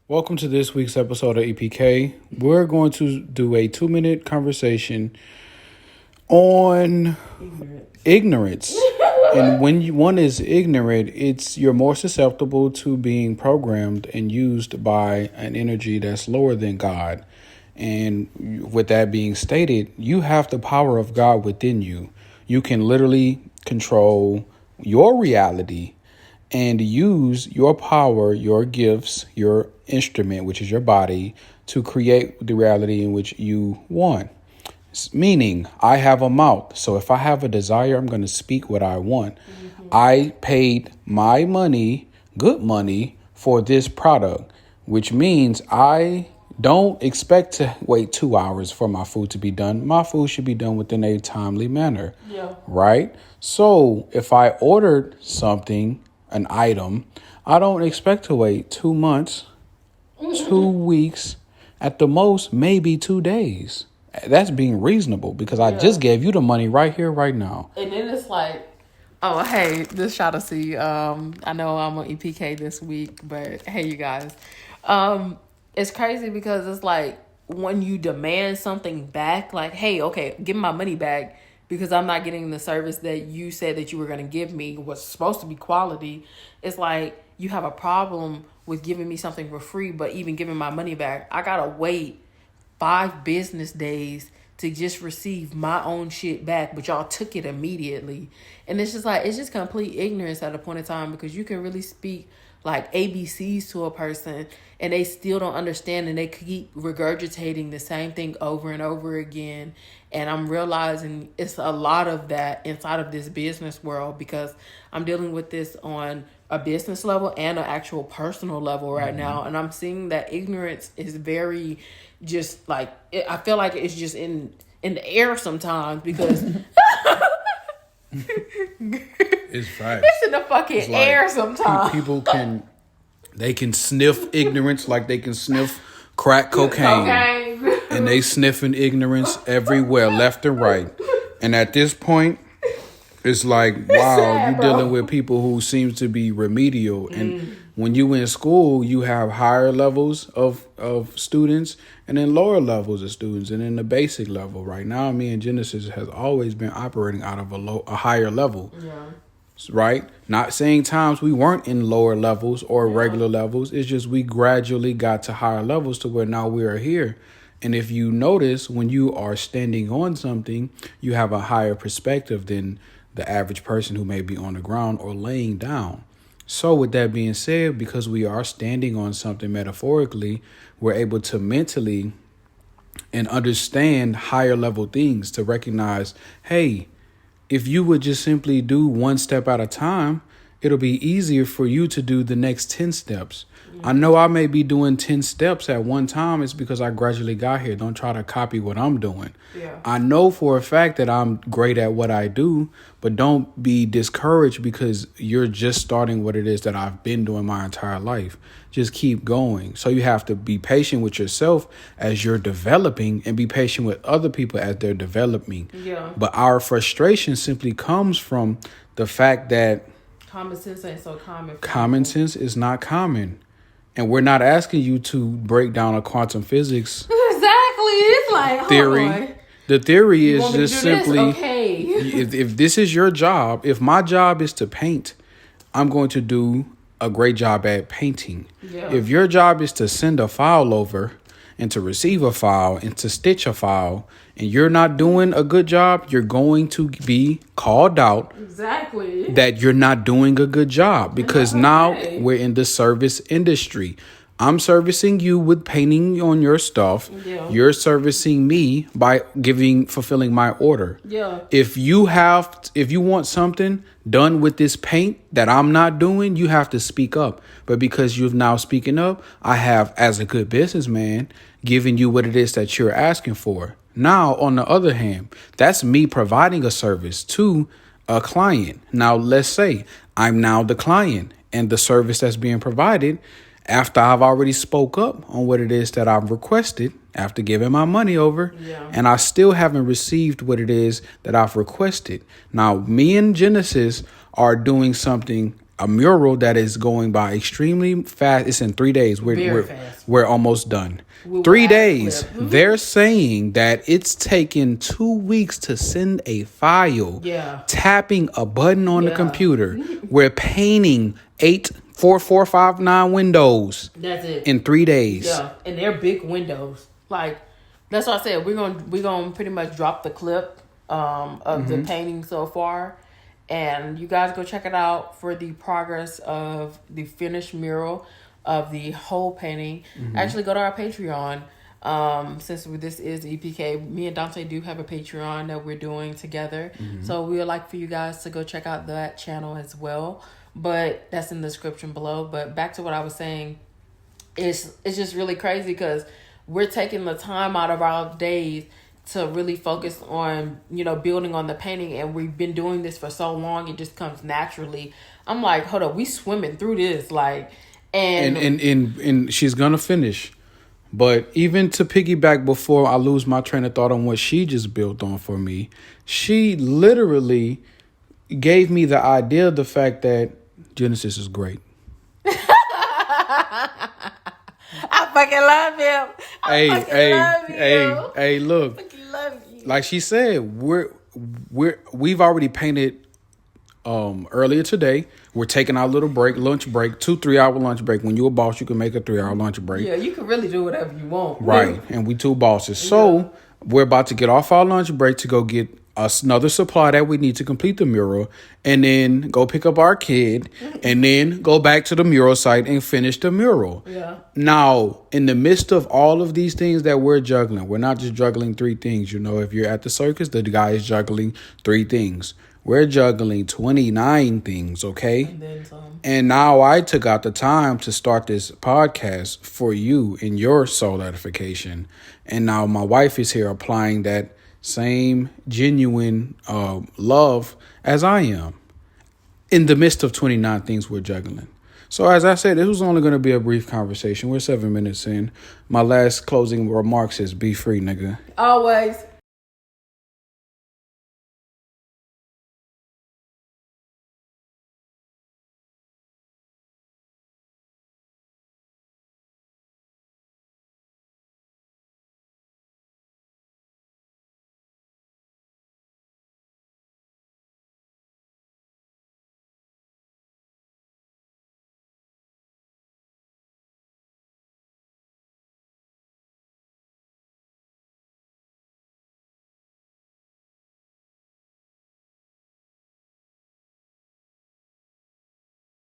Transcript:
Welcome to this week's episode of EPK. We're going to do a 2-minute conversation on ignorance. And when one is ignorant, you're more susceptible to being programmed and used by an energy that's lower than God. And with that being stated, you have the power of God within you. You can literally control your reality and use your power, your gifts, your instrument, which is your body, to create the reality in which you want. Meaning, I have a mouth. So if I have a desire, I'm going to speak what I want. I paid my money, good money, for this product, which means I don't expect to wait 2 hours for my food to be done. My food should be done within a timely manner. Yeah. Right? So if I ordered something, an item, I don't expect to wait 2 months, 2 weeks, at the most, maybe 2 days. That's being reasonable because I just gave you the money right here, right now. And then it's like, oh, hey, this shot of C. I know I'm on EPK this week, but hey, you guys. It's crazy because it's like when you demand something back, like, hey, okay, give me my money back because I'm not getting the service that you said that you were going to give me, was supposed to be quality. It's like you have a problem with giving me something for free, but even giving my money back, I got to wait 5 business days to just receive my own shit back, but y'all took it immediately. And it's just like, it's just complete ignorance at a point in time because you can really speak like ABCs to a person and they still don't understand and they keep regurgitating the same thing over and over again. And I'm realizing it's a lot of that inside of this business world because I'm dealing with this on a business level and an actual personal level right now. And I'm seeing that ignorance is very just like, I feel like it's just in the air sometimes because it's facts. It's in the fucking air sometimes. People can sniff ignorance like they can sniff crack cocaine. And they sniffing ignorance everywhere, left and right. And at this point, it's like, wow, you're dealing with people who seem to be remedial. And when you in school, you have higher levels of students and then lower levels of students. And then the basic level right now, me and Genesis has always been operating out of a higher level. Yeah. Right? Not saying times we weren't in lower levels or regular levels. It's just we gradually got to higher levels to where now we are here. And if you notice, when you are standing on something, you have a higher perspective than the average person who may be on the ground or laying down. So with that being said, because we are standing on something metaphorically, we're able to mentally and understand higher level things to recognize, hey, if you would just simply do one step at a time, it'll be easier for you to do the next 10 steps. I know I may be doing 10 steps at one time. It's because I gradually got here. Don't try to copy what I'm doing. Yeah. I know for a fact that I'm great at what I do, but don't be discouraged because you're just starting what it is that I've been doing my entire life. Just keep going. So you have to be patient with yourself as you're developing and be patient with other people as they're developing. Yeah. But our frustration simply comes from the fact that common sense ain't so common. Common sense is not common. And we're not asking you to break down a quantum physics exactly. It's like theory. Oh, the theory is just simply, okay. if this is your job, if my job is to paint, I'm going to do a great job at painting. Yeah. If your job is to send a file over and to receive a file and to stitch a file and you're not doing a good job, you're going to be called out. Exactly. That you're not doing a good job because now we're in the service industry. I'm servicing you with painting on your stuff. Yeah. You're servicing me by fulfilling my order. Yeah. If you want something done with this paint that I'm not doing, you have to speak up. But because you've now speaking up, I have, as a good businessman, given you what it is that you're asking for. Now, on the other hand, that's me providing a service to a client. Now, let's say I'm now the client and the service that's being provided after I've already spoke up on what it is that I've requested after giving my money over, and I still haven't received what it is that I've requested. Now, me and Genesis are doing something a mural that is going by extremely fast. It's in 3 days. We're almost done. 3 days. They're saying that it's taken 2 weeks to send a file. Yeah. Tapping a button on the computer. We're painting 4, 5, 9 windows. That's it. In 3 days. Yeah, and they're big windows. Like, that's what I said. We're gonna pretty much drop the clip of the painting so far, and you guys go check it out for the progress of the finished mural of the whole painting. Actually, go to our Patreon. Since this is EPK, me and Dante do have a Patreon that we're doing together. So we would like for you guys to go check out that channel as well. But that's in the description below. But back to what I was saying, it's just really crazy because we're taking the time out of our days to really focus on, building on the painting. And we've been doing this for so long, it just comes naturally. I'm like, hold up, we swimming through this. Like, and she's going to finish. But even to piggyback before I lose my train of thought on what she just built on for me, she literally gave me the idea of the fact that Genesis is great. I fucking love him. Hey, look. I fucking love you. Like she said, we've already painted earlier today. We're taking our little lunch break, 2-3 hour lunch break. When you're a boss, you can make a 3-hour lunch break. Yeah, you can really do whatever you want. Right. And we 2 bosses. So we're about to get off our lunch break to go get another supply that we need to complete the mural, and then go pick up our kid, and then go back to the mural site and finish the mural. Yeah. Now, in the midst of all of these things that we're juggling, we're not just juggling 3 things. If you're at the circus, the guy is juggling 3 things. We're juggling 29 things, okay? And then some. And now I took out the time to start this podcast for you in your soul edification. And now my wife is here applying that same genuine love as I am in the midst of 29 things we're juggling. So as I said, this was only going to be a brief conversation. We're 7 minutes in. My last closing remarks is be free, nigga. Always.